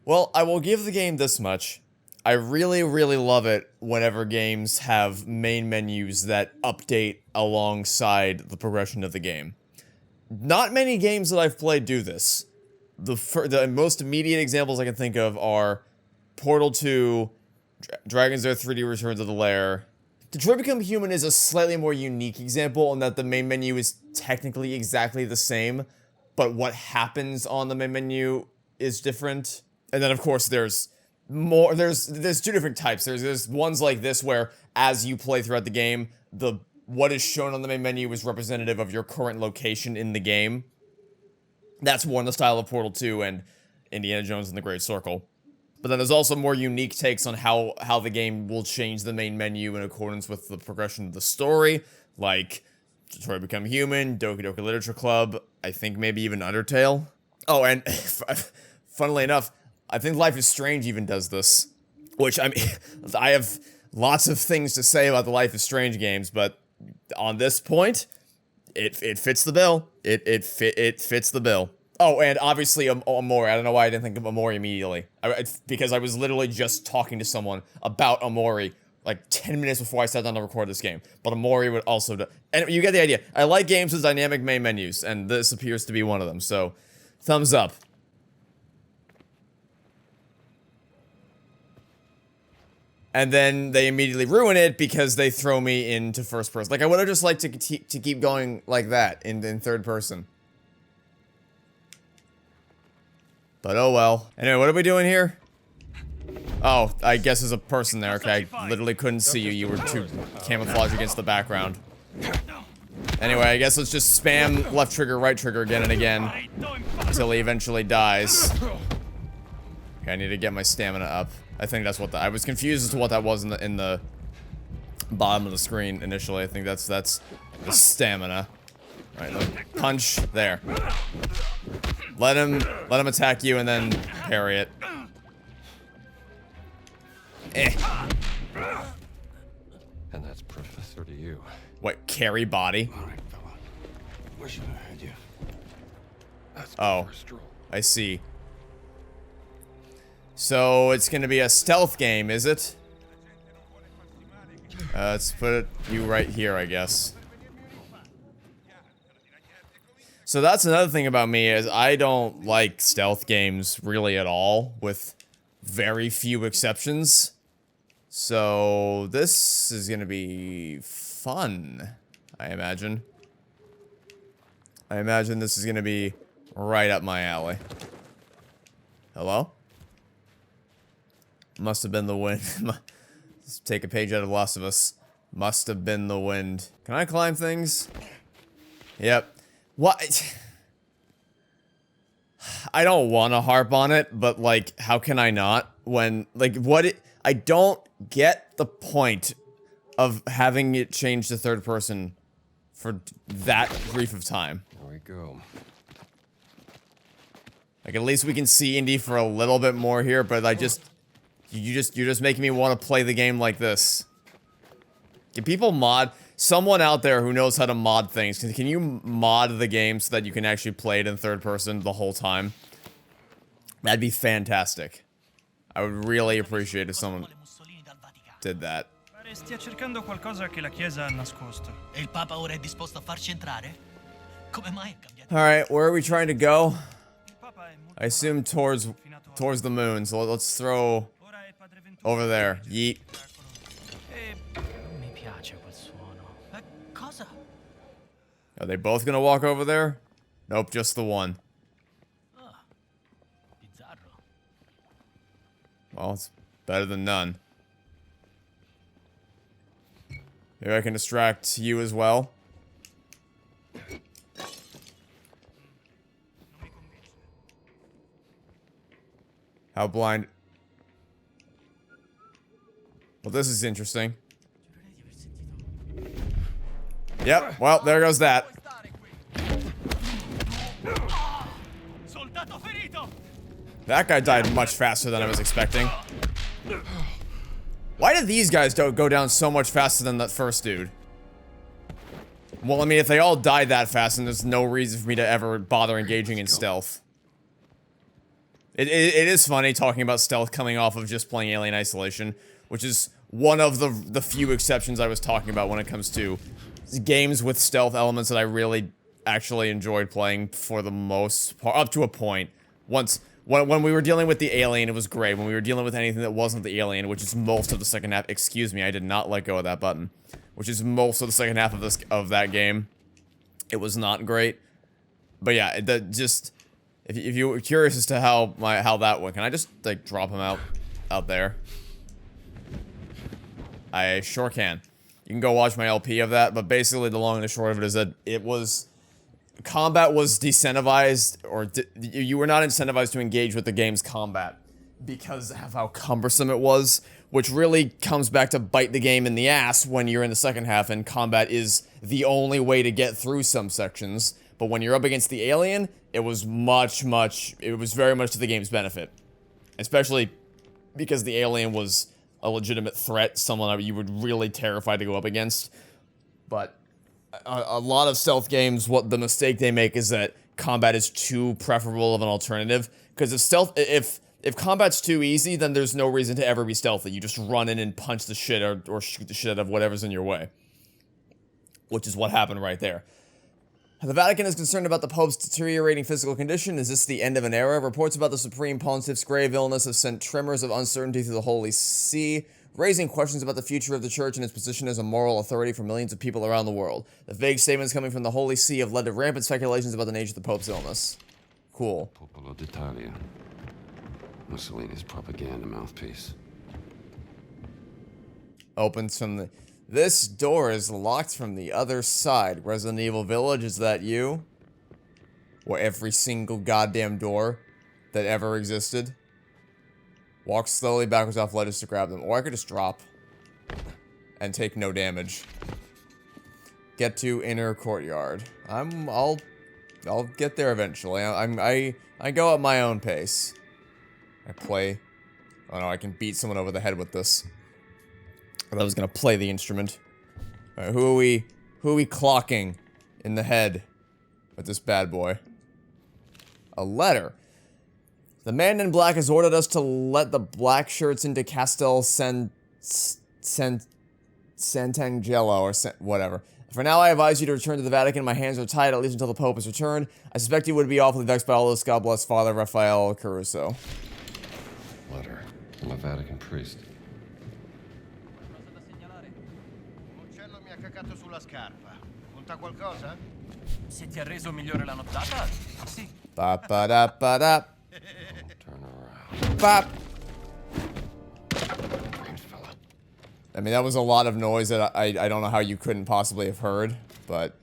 Well, I will give the game this much. I really, really love it whenever games have main menus that update alongside the progression of the game. Not many games that I've played do this. The most immediate examples I can think of are Portal 2, Dragon's Den 3D Return to the Lair. Detroit Become Human is a slightly more unique example in that the main menu is technically exactly the same, but what happens on the main menu is different. And then, of course, there's two different types. There's ones like this where, as you play throughout the game, what is shown on the main menu is representative of your current location in the game. That's more in the style of Portal 2 and Indiana Jones and the Great Circle. But then there's also more unique takes on how the game will change the main menu in accordance with the progression of the story, like Detroit Become Human, Doki Doki Literature Club, I think maybe even Undertale. Oh, and funnily enough, I think Life is Strange even does this, which, I mean, I have lots of things to say about the Life is Strange games, but on this point, it fits the bill. It fits the bill. Oh, and obviously Omori. I don't know why I didn't think of Omori immediately. Because I was literally just talking to someone about Omori like 10 minutes before I sat down to record this game. But Omori would also do. And you get the idea. I like games with dynamic main menus, and this appears to be one of them. So, thumbs up. And then they immediately ruin it because they throw me into first person. Like, I would have just liked to keep going like that in third person. But oh well. Anyway, what are we doing here? Oh, I guess there's a person there. Okay, I literally couldn't see you. You were too camouflaged against the background. Anyway, I guess let's just spam left trigger, right trigger again and again until he eventually dies. Okay, I need to get my stamina up. I think that's what I was confused as to what that was in the bottom of the screen initially. I think that's the stamina. All right, punch there. Let him attack you and then parry it. Eh. And that's Professor to you. What, carry body? All right, fella. Wish I had you. That's oh, I see. So it's gonna be a stealth game, is it? Let's put you right here, I guess. So that's another thing about me is I don't like stealth games really at all, with very few exceptions. So this is gonna be fun, I imagine. I imagine this is gonna be right up my alley. Hello? Must have been the wind. Let's take a page out of Last of Us. Must have been the wind. Can I climb things? Yep. What? I don't want to harp on it, but, like, how can I not? When, like, I don't get the point of having it change to third person for that brief of time. There we go. Like, at least we can see Indy for a little bit more here, but you're just making me want to play the game like this. Can people mod? Someone out there who knows how to mod things, can you mod the game so that you can actually play it in third person the whole time? That'd be fantastic. I would really appreciate if someone did that. Stia cercando qualcosa che la Chiesa ha nascosto. E il Papa ora è disposto a farci entrare? Come mai è cambiato? Alright, where are we trying to go? I assume towards the moon, so let's throw over there. Yeet. Mi piace quel suono. Cosa? Are they both gonna walk over there? Nope, just the one. Bizzarro. Well, it's better than none. Maybe I can distract you as well. How blind... Well, this is interesting. Yep, well, there goes that. That guy died much faster than I was expecting. Why did these guys go down so much faster than that first dude? Well, I mean, if they all died that fast, then there's no reason for me to ever bother engaging in stealth. It is funny talking about stealth coming off of just playing Alien Isolation, which is one of the few exceptions I was talking about when it comes to games with stealth elements that I really actually enjoyed playing for the most part, up to a point. When we were dealing with the Alien, it was great. When we were dealing with anything that wasn't the Alien, which is most of the second half, excuse me, I did not let go of that button, which is most of the second half of that game, it was not great. But yeah, if you were curious as to how that went, can I just like drop him out there? I sure can. You can go watch my LP of that, but basically the long and the short of it is that combat was decentivized, or you were not incentivized to engage with the game's combat because of how cumbersome it was, which really comes back to bite the game in the ass when you're in the second half and combat is the only way to get through some sections. But when you're up against the Alien, it was it was very much to the game's benefit. Especially because the Alien was a legitimate threat, someone you were really terrified to go up against. But a lot of stealth games, what the mistake they make is that combat is too preferable of an alternative. Because if combat's too easy, then there's no reason to ever be stealthy. You just run in and punch the shit or shoot the shit out of whatever's in your way. Which is what happened right there. The Vatican is concerned about the Pope's deteriorating physical condition. Is this the end of an era? Reports about the Supreme Pontiff's grave illness have sent tremors of uncertainty through the Holy See, raising questions about the future of the Church and its position as a moral authority for millions of people around the world. The vague statements coming from the Holy See have led to rampant speculations about the nature of the Pope's illness. Cool. Popolo d'Italia. Mussolini's propaganda mouthpiece. Opens from the... This door is locked from the other side. Resident Evil Village, is that you? Or every single goddamn door that ever existed? Walk slowly backwards off ledges to grab them. Or I could just drop. And take no damage. Get to inner courtyard. I'll get there eventually. I go at my own pace. I play... Oh no, I can beat someone over the head with this. I was gonna play the instrument. Alright, who are we clocking in the head with this bad boy? A letter. The man in black has ordered us to let the black shirts into Castel Sant'Angelo or whatever. For now, I advise you to return to the Vatican. My hands are tied, at least until the Pope has returned. I suspect you would be awfully vexed by all this. God bless Father Raphael Caruso. Letter from a Vatican priest. Mi ha cacato sulla scarpa. Conta qualcosa? Se ti ha reso migliore la nottata, sì. Ba ba da ba da. Turn around. Bop. Brain fella. I mean, that was a lot of noise that I don't know how you couldn't possibly have heard, but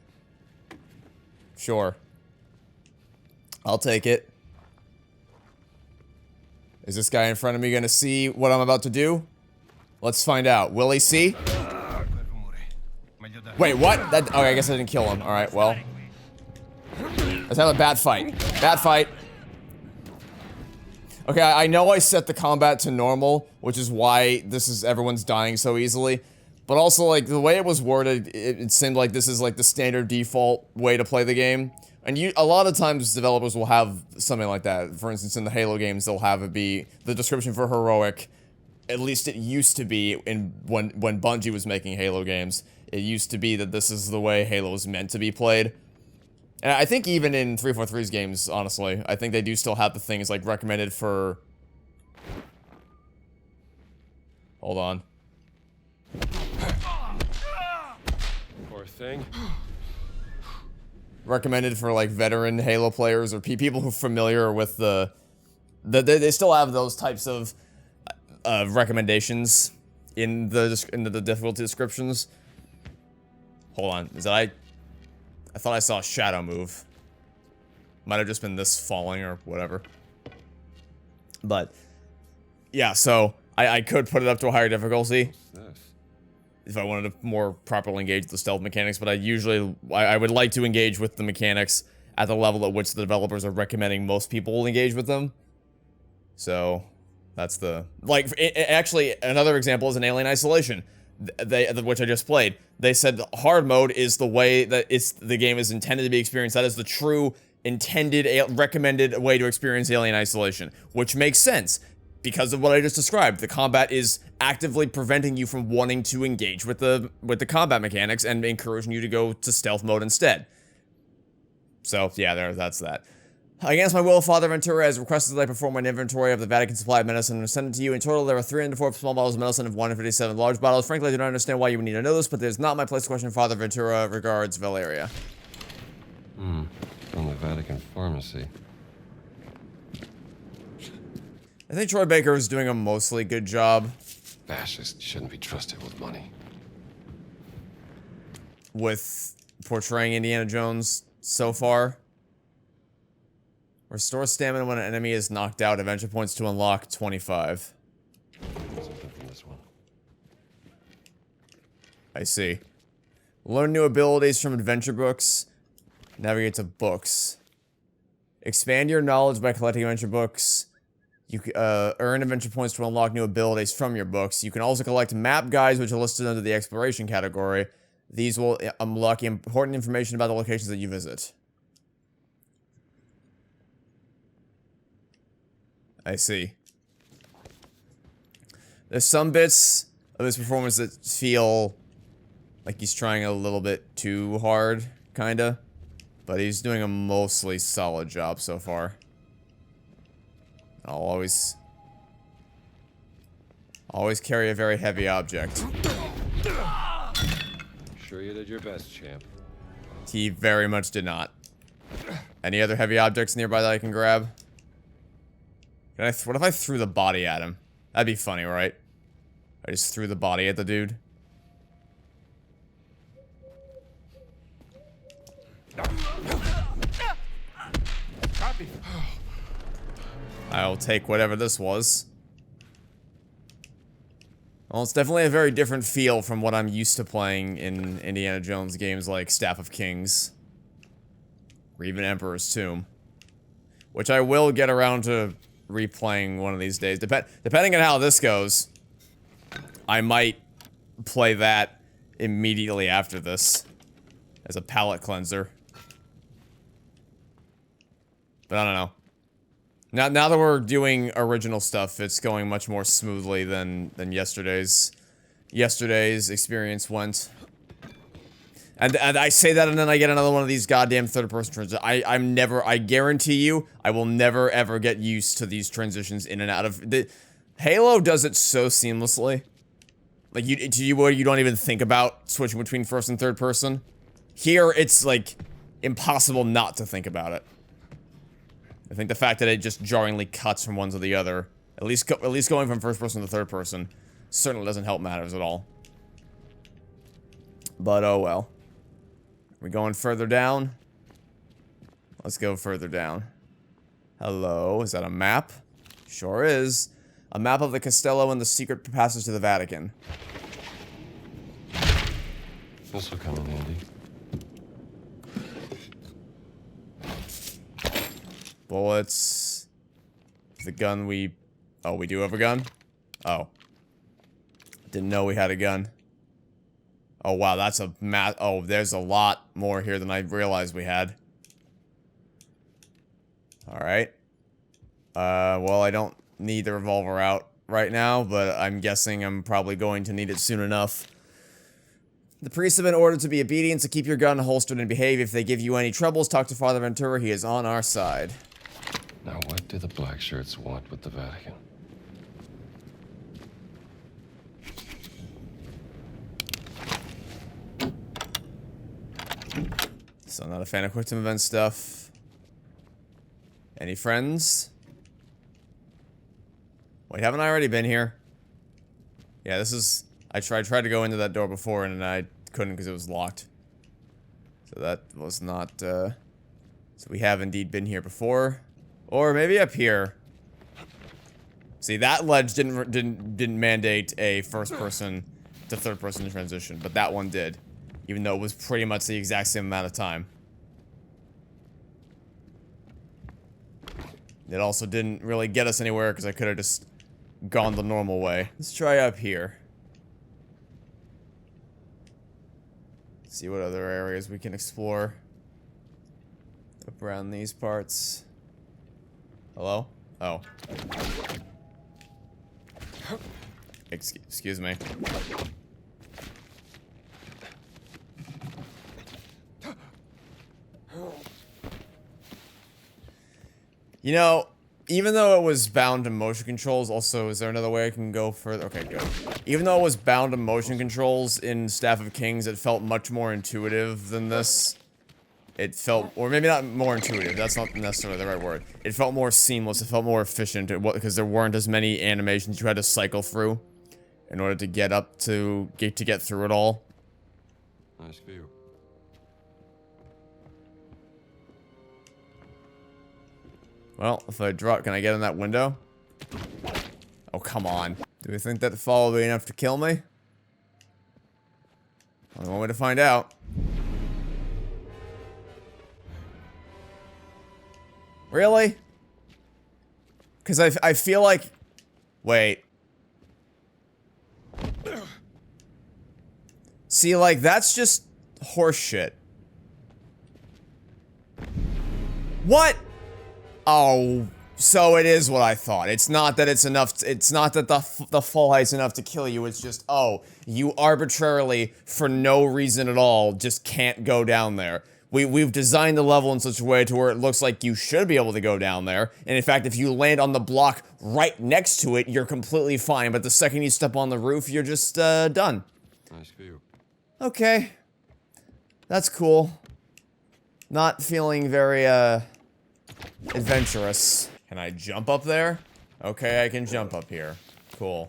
sure. I'll take it. Is this guy in front of me gonna see what I'm about to do? Let's find out. Will he see? Wait, what? Okay, I guess I didn't kill him. Alright, well. Let's have a bad fight. Bad fight. Okay, I know I set the combat to normal, which is why everyone's dying so easily. But also, like, the way it was worded, it seemed like this is, like, the standard default way to play the game. And a lot of times, developers will have something like that. For instance, in the Halo games, they'll have it be the description for heroic. At least it used to be when Bungie was making Halo games. It used to be that this is the way Halo was meant to be played. And I think even in 343's games, honestly, I think they do still have the things like recommended for... Hold on. Poor thing. Recommended for like veteran Halo players or people who are familiar with they still have those types of recommendations in the difficulty descriptions. Hold on, I thought I saw a shadow move. Might have just been this falling or whatever. But yeah, so I could put it up to a higher difficulty if I wanted to more properly engage with the stealth mechanics, but I would like to engage with the mechanics at the level at which the developers are recommending most people engage with them. So that's actually another example is an Alien Isolation, which I just played. They said hard mode is the way that the game is intended to be experienced. That is the true recommended way to experience Alien Isolation, which makes sense because of what I just described. The combat is actively preventing you from wanting to engage with the combat mechanics and encouraging you to go to stealth mode instead. So, yeah, that's that. Against my will, Father Ventura has requested that I perform an inventory of the Vatican supply of medicine and send it to you. In total, there are 304 small bottles of medicine and 157 large bottles. Frankly, I do not understand why you would need to know this, but it is not my place to question Father Ventura. Regards, Valeria. From the Vatican pharmacy. I think Troy Baker is doing a mostly good job. Fascists shouldn't be trusted with money. With portraying Indiana Jones so far. Restore stamina when an enemy is knocked out. Adventure points to unlock 25. Something from this one. I see. Learn new abilities from adventure books. Navigate to books. Expand your knowledge by collecting adventure books. You earn adventure points to unlock new abilities from your books. You can also collect map guides, which are listed under the exploration category. These will unlock important information about the locations that you visit. I see. There's some bits of this performance that feel like he's trying a little bit too hard, kinda. But he's doing a mostly solid job so far. I'll always carry a very heavy object. Sure you did your best, champ. He very much did not. Any other heavy objects nearby that I can grab? What if I threw the body at him? That'd be funny, right? I just threw the body at the dude. I'll take whatever this was. Well, it's definitely a very different feel from what I'm used to playing in Indiana Jones games like Staff of Kings. Or even Emperor's Tomb. Which I will get around to replaying one of these days. Depending on how this goes, I might play that immediately after this. As a palate cleanser. But I don't know. Now that we're doing original stuff, it's going much more smoothly than yesterday's experience went. And I say that and then I get another one of these goddamn third-person transitions. I guarantee you, I will never ever get used to these transitions in and out of... Halo does it so seamlessly. Like, you don't even think about switching between first and third person. Here, it's, like, impossible not to think about it. I think the fact that it just jarringly cuts from one to the other, at least going from first person to third person, certainly doesn't help matters at all. But oh well. We're going further down? Let's go further down. Hello, is that a map? Sure is. A map of the Castello and the secret passage to the Vatican. This will come in handy. Bullets. The gun we... Oh, we do have a gun? Oh. Didn't know we had a gun. Oh, wow, that's a oh, there's a lot more here than I realized we had. Alright. Well, I don't need the revolver out right now, but I'm guessing I'm probably going to need it soon enough. The priests have been ordered to be obedient, so keep your gun holstered and behave. If they give you any troubles, talk to Father Ventura. He is on our side. Now, what do the black shirts want with the Vatican? So, not a fan of quick time event stuff. Any friends? Wait, haven't I already been here? Yeah, this is... I tried to go into that door before and I couldn't because it was locked. So that was not, So we have indeed been here before. Or maybe up here. See, that ledge didn't mandate a first person to third person transition, but that one did. Even though it was pretty much the exact same amount of time. It also didn't really get us anywhere because I could have just gone the normal way. Let's try up here. See what other areas we can explore. Up around these parts. Hello? Oh. Excuse me. You know, even though it was bound to motion controls, also, is there another way I can go further? Okay, good. Even though it was bound to motion controls in Staff of Kings, it felt much more intuitive than this. It felt, or maybe not more intuitive, that's not necessarily the right word. It felt more seamless, it felt more efficient, because there weren't as many animations you had to cycle through in order to get up to, get through it all. Nice view. Well, if I drop, can I get in that window? Oh, come on. Do we think that the fall will be enough to kill me? Only one way to find out. Really? Because I feel like... Wait. See, like, that's just horseshit. What? Oh, so it is what I thought. It's not that it's enough, it's not that the fall height's enough to kill you, it's just, oh, you arbitrarily, for no reason at all, just can't go down there. We've designed the level in such a way to where it looks like you should be able to go down there, and in fact, if you land on the block right next to it, you're completely fine, but the second you step on the roof, you're just, done. Nice view. Okay. That's cool. Not feeling very, adventurous. Can I jump up there? Okay, I can jump up here. Cool.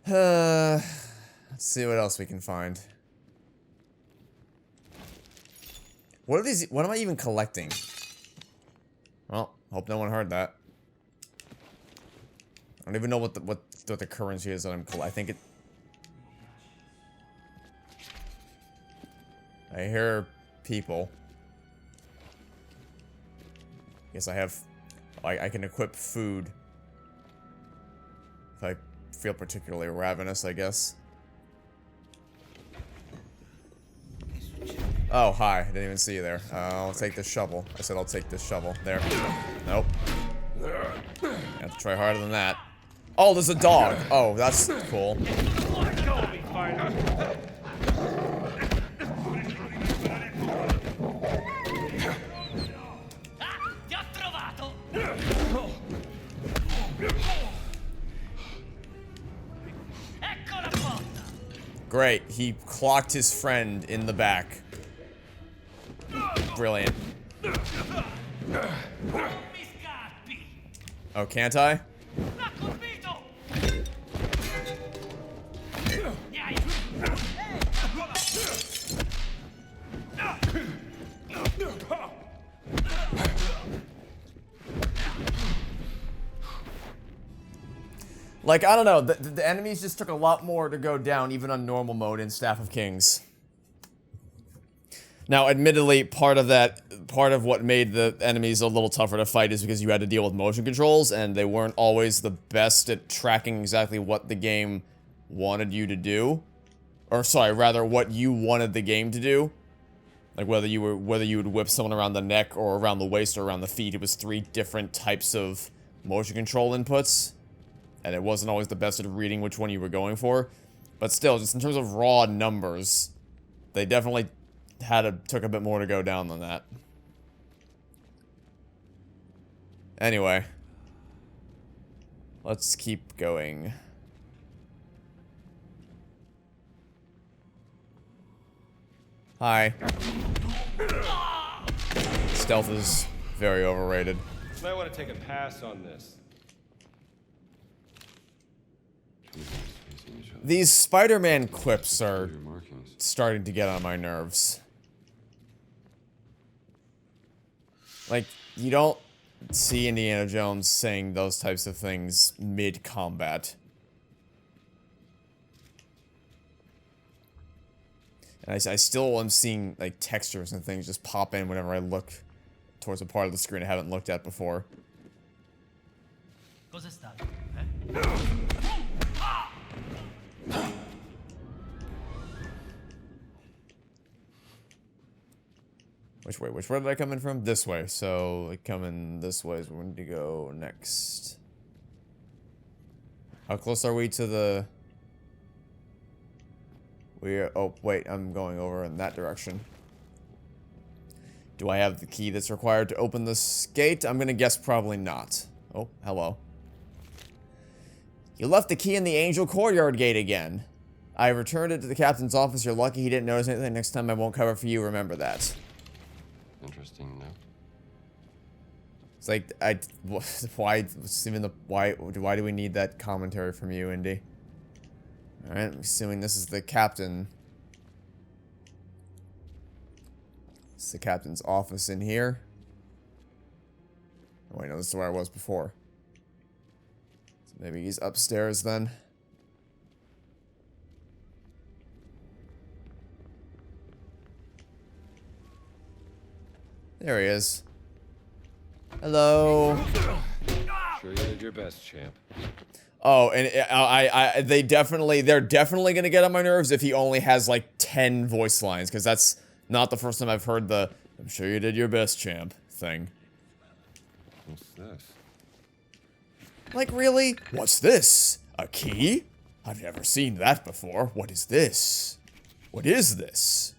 Let's see what else we can find. What are these? What am I even collecting? Well, hope no one heard that. I don't even know what the currency is that I'm collecting. I think it. I hear people. Guess I have, I can equip food. If I feel particularly ravenous, I guess. Oh, hi. I didn't even see you there. I'll take this shovel. I said I'll take this shovel. There. Nope. I have to try harder than that. Oh, there's a dog. Oh, that's cool. Great, he clocked his friend in the back. Brilliant. Oh, can't I? Like, I don't know, the enemies just took a lot more to go down, even on normal mode in Staff of Kings. Now, admittedly, part of what made the enemies a little tougher to fight is because you had to deal with motion controls, and they weren't always the best at tracking exactly what the game wanted you to do. Or, sorry, rather, what you wanted the game to do. Like, whether you would whip someone around the neck, or around the waist, or around the feet. It was 3 different types of motion control inputs. And it wasn't always the best at reading which one you were going for. But still, just in terms of raw numbers, they definitely took a bit more to go down than that. Anyway. Let's keep going. Hi. Stealth is very overrated. Might want to take a pass on this. These Spider-Man quips are starting to get on my nerves. Like, you don't see Indiana Jones saying those types of things mid-combat. And I still am seeing, like, textures and things just pop in whenever I look towards a part of the screen I haven't looked at before. Cos'è stato? Eh? Which way? Which way did I come in from? This way. So, like, coming this way is where we need to go next. How close are we to the... Oh, wait, I'm going over in that direction. Do I have the key that's required to open this gate? I'm gonna guess probably not. Oh, hello. You left the key in the Angel Courtyard gate again. I returned it to the captain's office. You're lucky he didn't notice anything. Next time I won't cover for you. Remember that. Interesting note. It's like, why do we need that commentary from you, Indy? Alright, I'm assuming this is the captain. It's the captain's office in here. Oh wait, no, this is where I was before. So maybe he's upstairs then. There he is. Hello. Sure you did your best, champ. Oh, and they're definitely gonna get on my nerves if he only has like 10 voice lines, because that's not the first time I've heard the "I'm sure you did your best, champ" thing. What's this? Like, really? What's this? A key? I've never seen that before. What is this? What is this?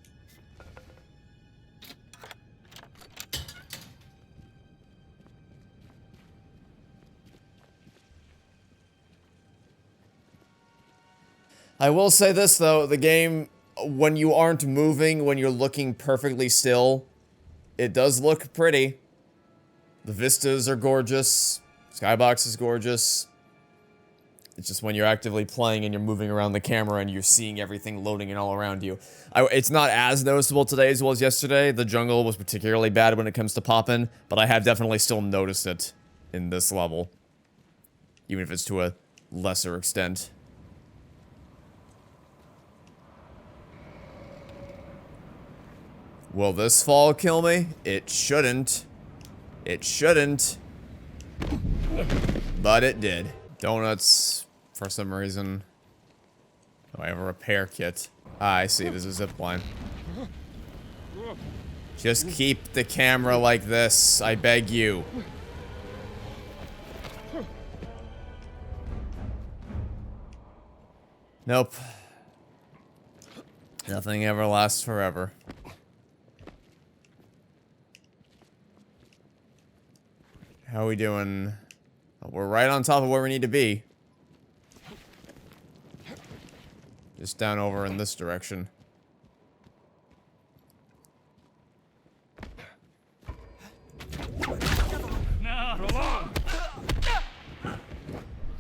I will say this, though. The game, when you aren't moving, when you're looking perfectly still, it does look pretty. The vistas are gorgeous. Skybox is gorgeous. It's just when you're actively playing and you're moving around the camera and you're seeing everything loading in all around you. It's not as noticeable today as it was yesterday. The jungle was particularly bad when it comes to popping, but I have definitely still noticed it in this level. Even if it's to a lesser extent. Will this fall kill me? It shouldn't. It shouldn't. But it did. Donuts, for some reason. Oh, I have a repair kit. Ah, I see. There's a zip line. Just keep the camera like this, I beg you. Nope. Nothing ever lasts forever. How are we doing? We're right on top of where we need to be. Just down over in this direction.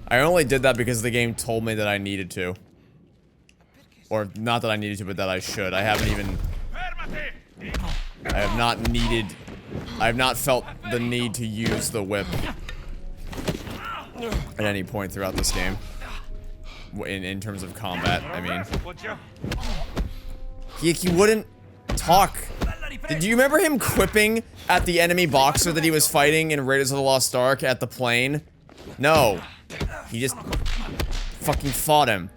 I only did that because the game told me that I needed to. Or, not that I needed to, but that I should. I haven't even... I have not felt the need to use the whip at any point throughout this game. In terms of combat, I mean. He wouldn't talk. Did you remember him quipping at the enemy boxer that he was fighting in Raiders of the Lost Ark at the plane? No. He just fucking fought him.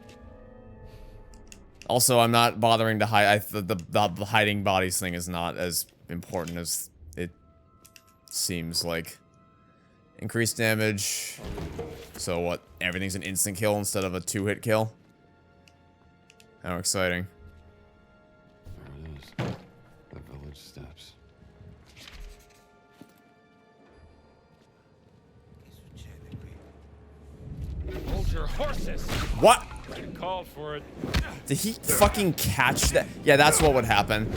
Also, I'm not bothering to hide. The hiding bodies thing is not as important as it seems like. Increased damage. So what? Everything's an instant kill instead of a 2-hit kill? How exciting. There it is. The village steps. Hold your horses! What? You called for it. Did he fucking catch that? Yeah, that's what would happen.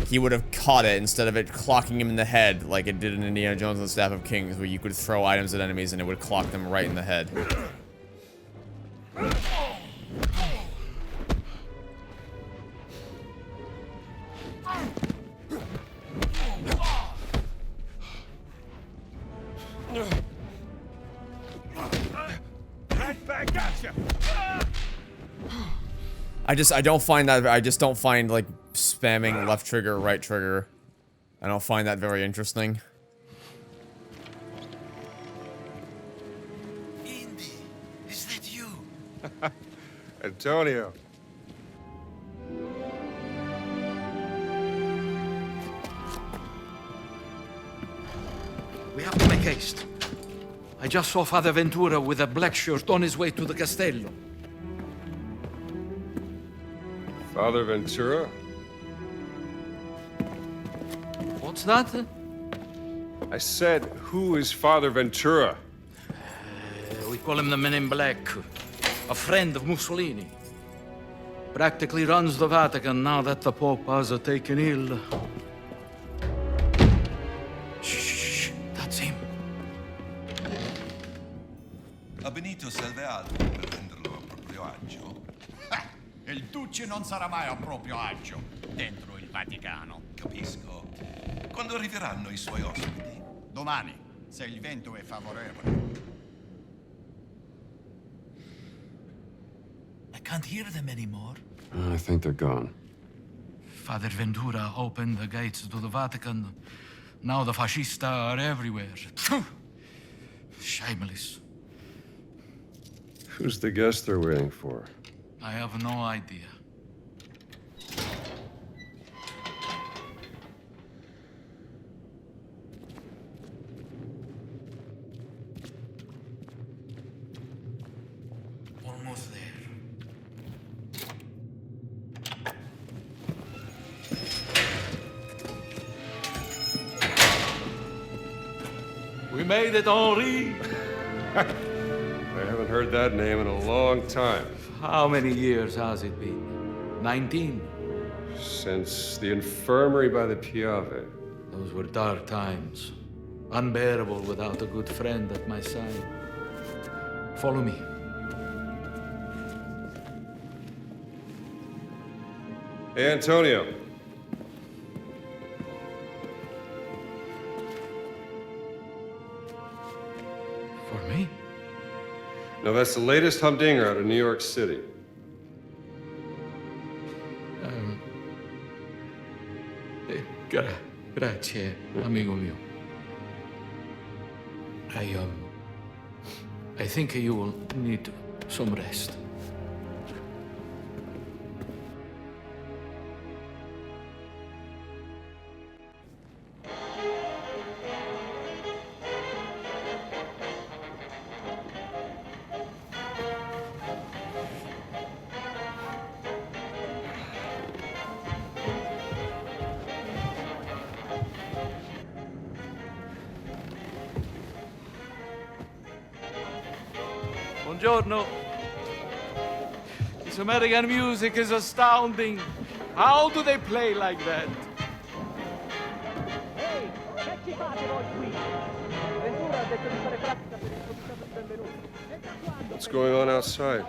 He would have caught it instead of it clocking him in the head like it did in Indiana Jones and the Staff of Kings, where you could throw items at enemies and it would clock them right in the head. Right back at you. I just don't find like spamming left trigger, right trigger. I don't find that very interesting. Indy, is that you? Antonio. Christ. I just saw Father Ventura with a black shirt on his way to the Castello. Father Ventura? What's that? I said, who is Father Ventura? We call him the Men in Black. A friend of Mussolini. Practically runs the Vatican now that the Pope has taken ill. Shh, that's him. A Benito serve altro per renderlo a proprio agio? Il Duce non sarà mai a proprio agio dentro il Vaticano. Capisco. Quando arriveranno i suoi ospiti? Domani, se il vento è favorevole. I can't hear them anymore. I think they're gone. Father Ventura opened the gates to the Vatican. Now the fascista are everywhere. Shameless. Who's the guest they're waiting for? I have no idea. Almost there. We made it, Henri! I haven't heard that name in a long time. How many years has it been? 19? Since the infirmary by the Piave. Those were dark times. Unbearable without a good friend at my side. Follow me. Hey, Antonio. For me? No, that's the latest humdinger out of New York City. Grazie, amigo mio. I think you will need some rest. Buongiorno. This American music is astounding. How do they play like that? What's going on outside?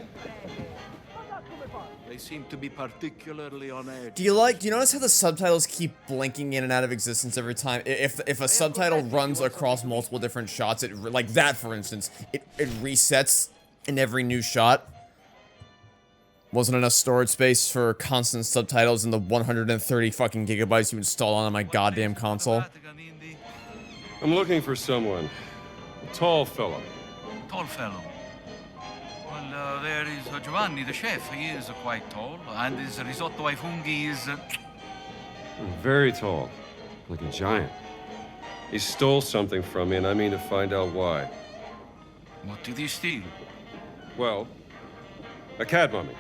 They seem to be particularly on edge. Do you notice how the subtitles keep blinking in and out of existence every time? If a subtitle runs across multiple different shots, like that for instance, it resets in every new shot. Wasn't enough storage space for constant subtitles in the 130 fucking gigabytes you install on my goddamn console. I'm looking for someone. A tall fellow. Tall fellow. Well, there is Giovanni, the chef. He is quite tall, and his risotto ai funghi is... Very tall. Like a giant. He stole something from me, and I mean to find out why. What did he steal? Well, a cat mummy.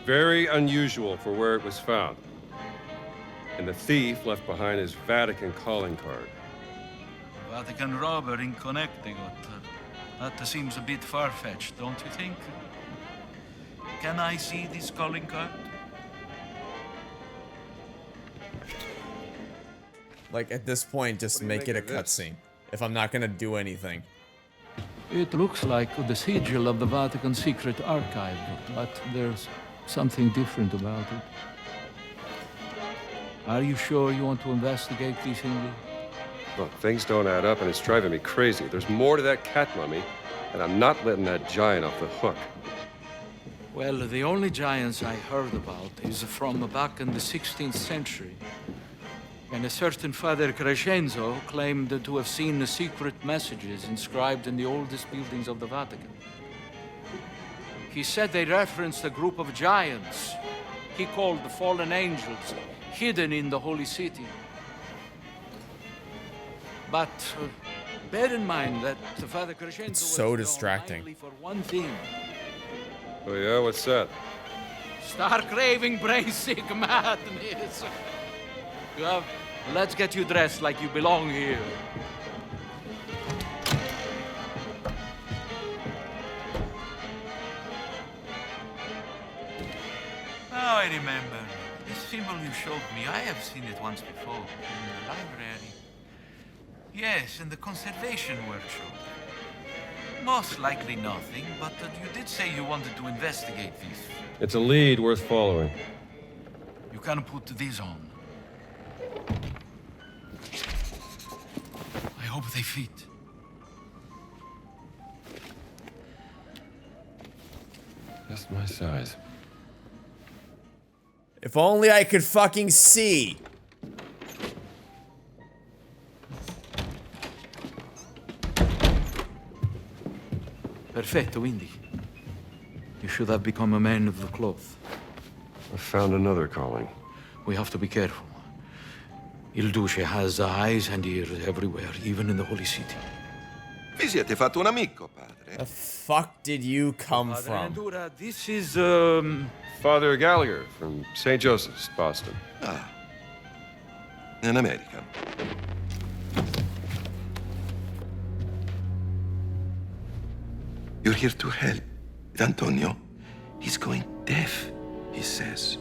Very unusual for where it was found. And the thief left behind his Vatican calling card. Vatican robber in Connecticut. That seems a bit far-fetched, don't you think? Can I see this calling card? Like, at this point, just make it a cutscene. If I'm not gonna do anything. It looks like the sigil of the Vatican Secret Archive, but there's something different about it. Are you sure you want to investigate this, Indy? Look, things don't add up, and it's driving me crazy. There's more to that cat mummy, and I'm not letting that giant off the hook. Well, the only giants I heard about is from back in the 16th century. And a certain Father Crescenzo claimed to have seen the secret messages inscribed in the oldest buildings of the Vatican. He said they referenced a group of giants he called the fallen angels, hidden in the holy city. But bear in mind that Father Crescenzo It's was so known distracting. only for one thing. Oh, yeah? What's that? Star craving brain sick madness. Well, let's get you dressed like you belong here. Now I remember. This symbol you showed me, I have seen it once before, in the library. Yes, in the conservation workshop. Most likely nothing, but you did say you wanted to investigate this. It's a lead worth following. You can put these on. I hope they fit. Just my size. If only I could fucking see. Perfetto, Indy. You should have become a man of the cloth. I found another calling. We have to be careful. Il Duce has eyes and ears everywhere, even in the Holy City. Vi siete fatto un amico, padre. The fuck did you come Padre from? Ventura, this is, Father Gallagher from St. Joseph's, Boston. Ah. An American. You're here to help. Antonio, he's going deaf, he says.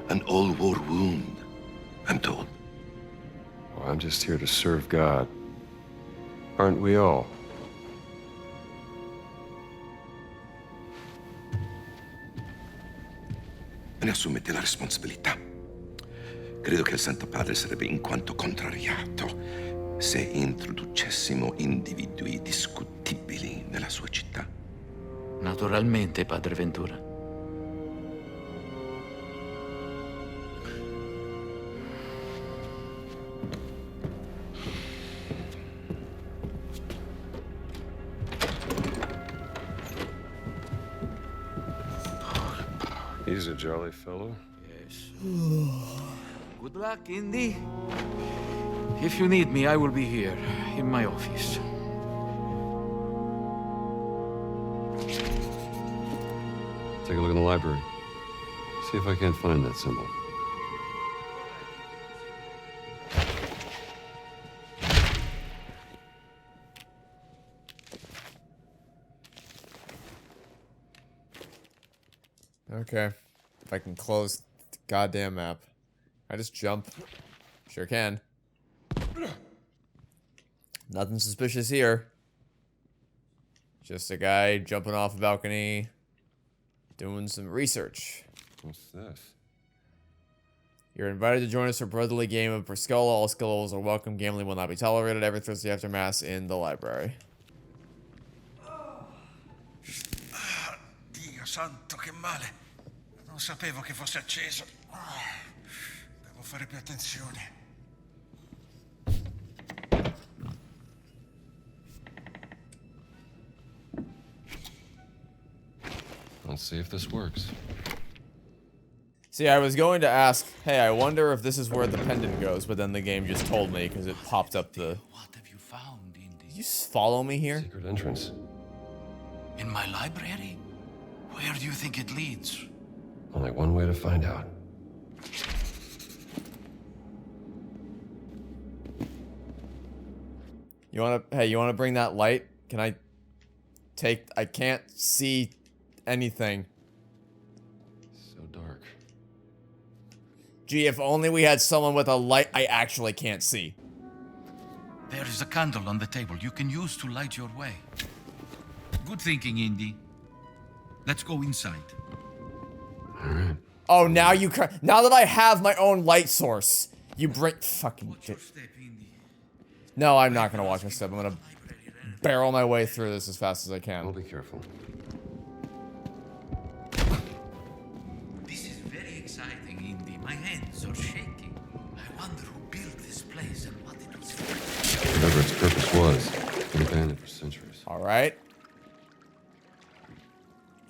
An old war wound, I'm told. Well, I'm just here to serve God. Aren't we all? Ne assumete la responsabilità. Credo che il Santo Padre sarebbe in quanto contrariato se introducessimo individui discutibili nella sua città. naturalmente, Padre Ventura. He's a jolly fellow. Yes. Good luck, Indy. If you need me, I will be here, in my office. Take a look in the library. See if I can't find that symbol. Okay. If I can close the goddamn map. I just jump. Sure can. Nothing suspicious here. Just a guy jumping off a balcony, doing some research. What's this? You're invited to join us for a brotherly game of Perscola. All skill levels are welcome. Gambling will not be tolerated every Thursday after Mass in the library. Dio santo, che male. Non sapevo che fosse acceso. Devo fare più attenzione. Let's see if this works. See, I was going to ask, hey, I wonder if this is where the pendant goes, but then the game just told me because it popped up the... What have you found, Indy? Did you follow me here? Secret entrance. In my library? Where do you think it leads? Only one way to find out. You wanna, hey, you wanna bring that light? Can I take, I can't see anything. So dark. Gee, if only we had someone with a light I actually can't see. There is a candle on the table you can use to light your way. Good thinking, Indy. Let's go inside. Alright. Oh, now you now that I have my own light source, you bring fucking Watch your step, Indy. No, I'm not gonna watch my step. I'm gonna barrel my way through this as fast as I can. We'll be careful. This is very exciting, Indy. My hands are shaking. I wonder who built this place and what it was for. Whatever its purpose was, been abandoned for centuries. Alright.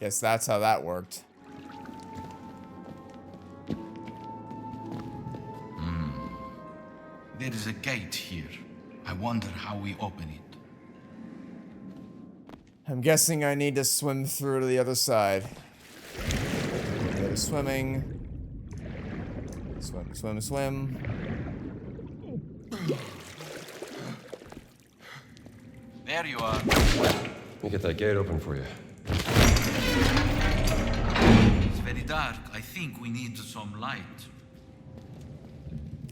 Guess that's how that worked. There is a gate here. I wonder how we open it. I'm guessing I need to swim through to the other side. Go to swimming. Swim, swim, swim. There you are. Let me get that gate open for you. It's very dark. I think we need some light.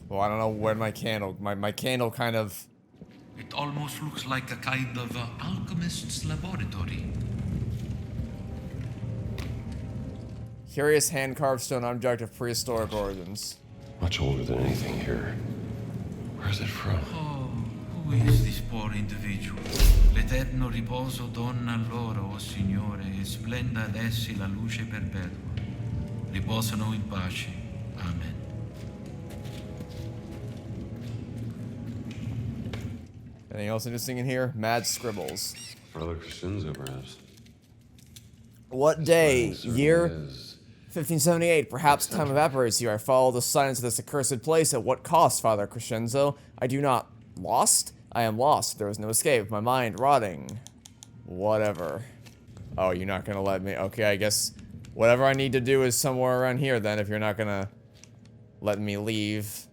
Well, I don't know where my candle... My candle kind of... It almost looks like a kind of alchemist's laboratory. Curious hand-carved stone object of prehistoric origins. Much older than anything here. Where is it from? Oh, who is this poor individual? L'eterno riposo donna loro, o Signore, e splenda ad essi la luce perpetua. Riposano in pace. Amen. Anything else interesting in here? Mad scribbles. Brother Crescenzo, perhaps. What day? Certainly Year? is. 1578. Perhaps time evaporates here. I follow the silence of this accursed place. At what cost, Father Crescenzo? I do not... Lost? I am lost. There is no escape. My mind rotting. Whatever. Oh, you're not gonna let me... Okay, I guess... Whatever I need to do is somewhere around here, then, if you're not gonna... let me leave.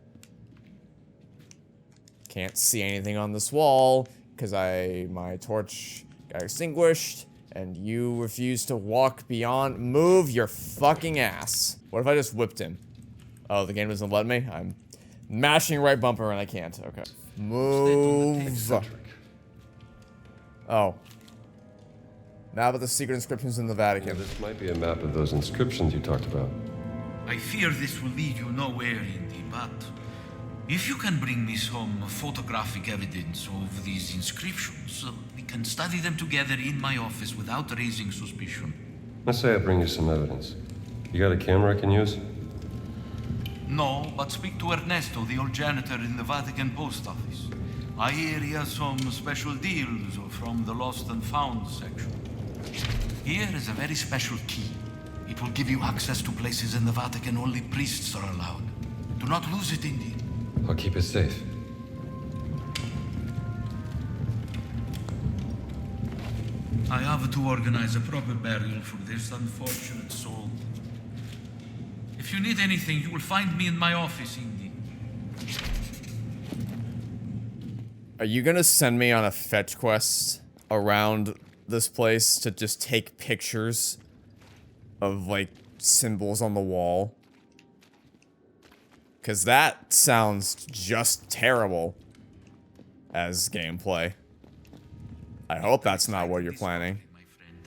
Can't see anything on this wall, because my torch got extinguished, and you refuse to walk beyond. Move your fucking ass. What if I just whipped him? Oh, the game doesn't let me? I'm mashing right bumper and I can't. Okay. Move. Oh. Map of the secret inscriptions in the Vatican. Yeah, this might be a map of those inscriptions you talked about. I fear this will lead you nowhere, Indy, but if you can bring me some photographic evidence of these inscriptions, we can study them together in my office without raising suspicion. Let's say I bring you some evidence. You got a camera I can use? No, but speak to Ernesto, the old janitor in the Vatican post office. I hear he has some special deals from the lost and found section. Here is a very special key. It will give you access to places in the Vatican only priests are allowed. Do not lose it, Indy. I'll keep it safe. I have to organize a proper burial for this unfortunate soul. If you need anything, you will find me in my office, Indy. Are you gonna send me on a fetch quest around this place to just take pictures of, like, symbols on the wall? Because that sounds just terrible as gameplay. I hope that's not what you're planning. My friend.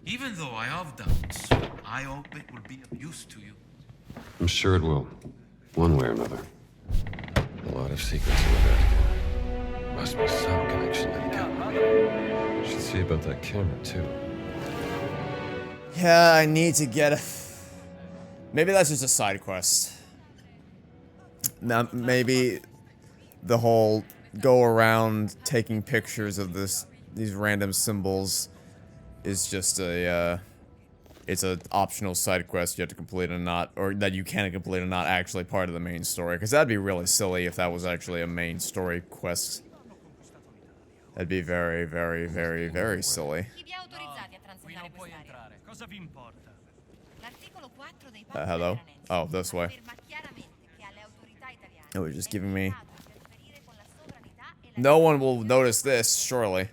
Even though I have doubts, I hope it will be of use to you. I'm sure it will. One way or another. A lot of secrets in the Vatican. Must be some connection to the camera. Should see about that camera, too. Yeah, I need to get a... Maybe that's just a side quest. Now, maybe the whole go around taking pictures of these random symbols is just a, it's an optional side quest you have to complete and not, or that you can complete and not actually part of the main story. Because that'd be really silly if that was actually a main story quest. That'd be very, very, very, very silly. Hello? Oh, this way. Oh, you're just giving me... No one will notice this, surely.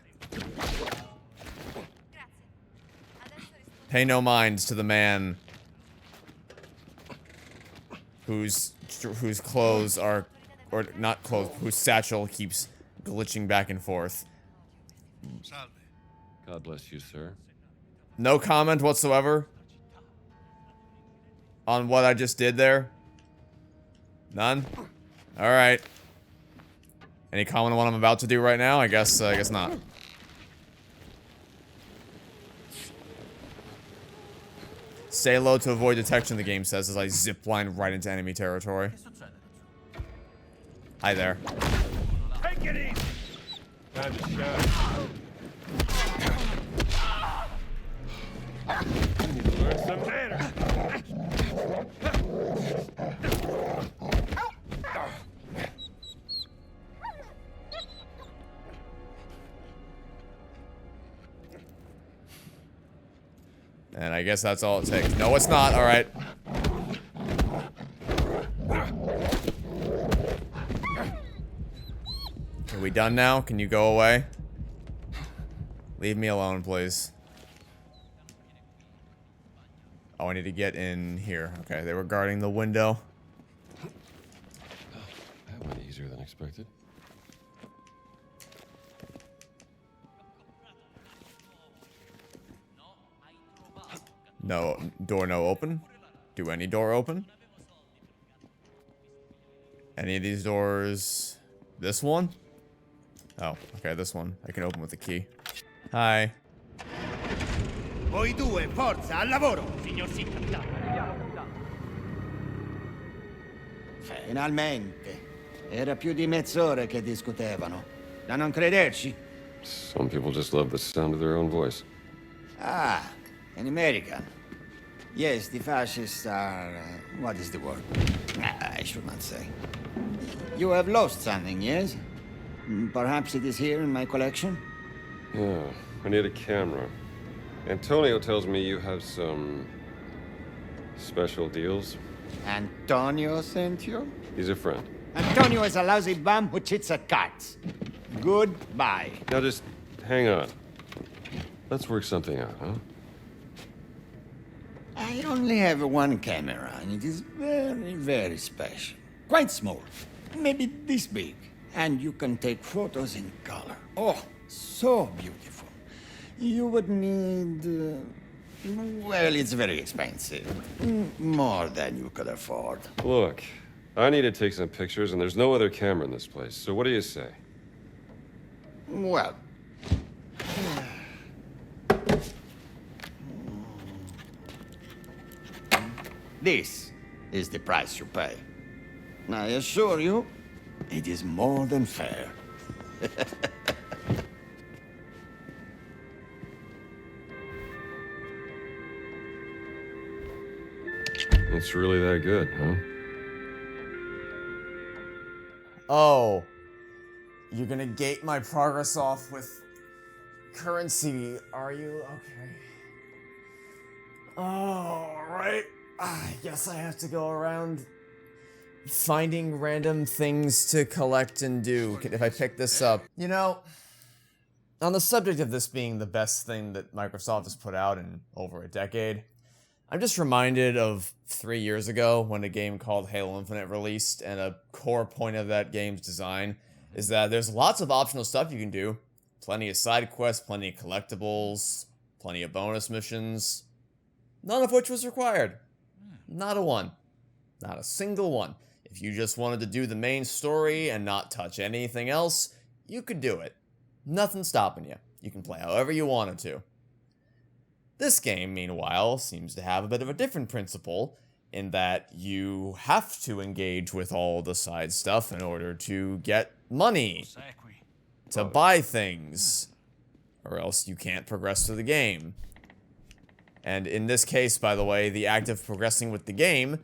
Pay no mind to the man whose clothes are, or not clothes, whose satchel keeps glitching back and forth. God bless you, sir. No comment whatsoever on what I just did there? None? Alright. Any comment on what I'm about to do right now? I guess not. Stay low to avoid detection, the game says, as I zipline right into enemy territory. Hi there. Take it easy. Time to shine. Learn some manners. And I guess that's all it takes. No, it's not. Alright. Are we done now? Can you go away? Leave me alone, please. Oh, I need to get in here. Okay, they were guarding the window. That went easier than expected. No, door no open? Do any door open? Any of these doors? This one? Oh, okay, this one. I can open with the key. Hi. Voi due, forza, al lavoro! Signor sì, capitano. Finalmente. Era più di mezz'ora che discutevano. Da non crederci? Some people just love the sound of their own voice. Ah, an American. Yes, the fascists are... what is the word? I should not say. You have lost something, yes? Perhaps it is here in my collection? Yeah, I need a camera. Antonio tells me you have some special deals. Antonio sent you? He's a friend. Antonio is a lousy bum who cheats at cards. Goodbye. Now just hang on. Let's work something out, huh? I only have one camera, and it is very, very special. Quite small. Maybe this big. And you can take photos in color. Oh, so beautiful. You would need... well, it's very expensive. More than you could afford. Look, I need to take some pictures, and there's no other camera in this place. So what do you say? Well... this is the price you pay. I assure you, it is more than fair. It's really that good, huh? Oh. You're gonna gate my progress off with currency, are you? Okay. Alright. I guess I have to go around finding random things to collect and do. If I pick this up. You know, on the subject of this being the best thing that Microsoft has put out in over a decade, I'm just reminded of 3 years ago when a game called Halo Infinite released, and a core point of that game's design is that there's lots of optional stuff you can do. Plenty of side quests, plenty of collectibles, plenty of bonus missions, none of which was required. Not a one. Not a single one. If you just wanted to do the main story and not touch anything else, you could do it. Nothing's stopping you. You can play however you wanted to. This game, meanwhile, seems to have a bit of a different principle, in that you have to engage with all the side stuff in order to get money, to buy things, or else you can't progress through the game. And in this case, by the way, the act of progressing with the game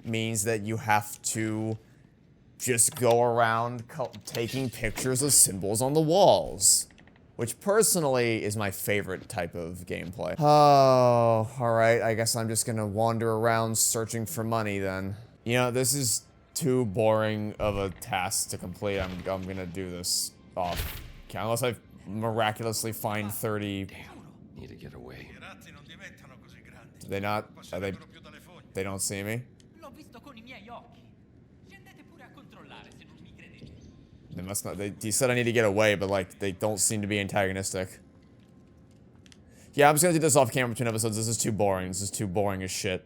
means that you have to just go around taking pictures of symbols on the walls. Which personally is my favorite type of gameplay. Oh, alright, I guess I'm just gonna wander around searching for money then. You know, this is too boring of a task to complete. I'm gonna do this off. Unless I miraculously find 30... Need to get away. Do they not? Are they don't see me? They must not. He said I need to get away, but like they don't seem to be antagonistic. Yeah, I'm just gonna do this off camera between episodes. This is too boring. This is too boring as shit.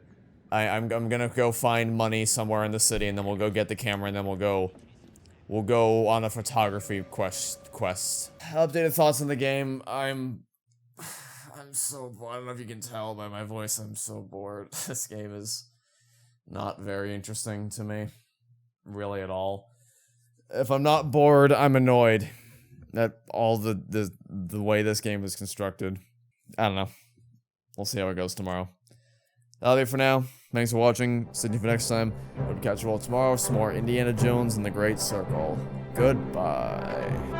I'm gonna go find money somewhere in the city, and then we'll go get the camera, and then we'll go on a photography quest. Updated thoughts on the game. I'm so bored. I don't know if you can tell by my voice. I'm so bored. This game is not very interesting to me, really at all. If I'm not bored, I'm annoyed at all the way this game is constructed. I don't know. We'll see how it goes tomorrow. That'll be it for now. Thanks for watching. Stay tuned for next time. Hope to catch you all tomorrow. Some more Indiana Jones and the Great Circle. Goodbye.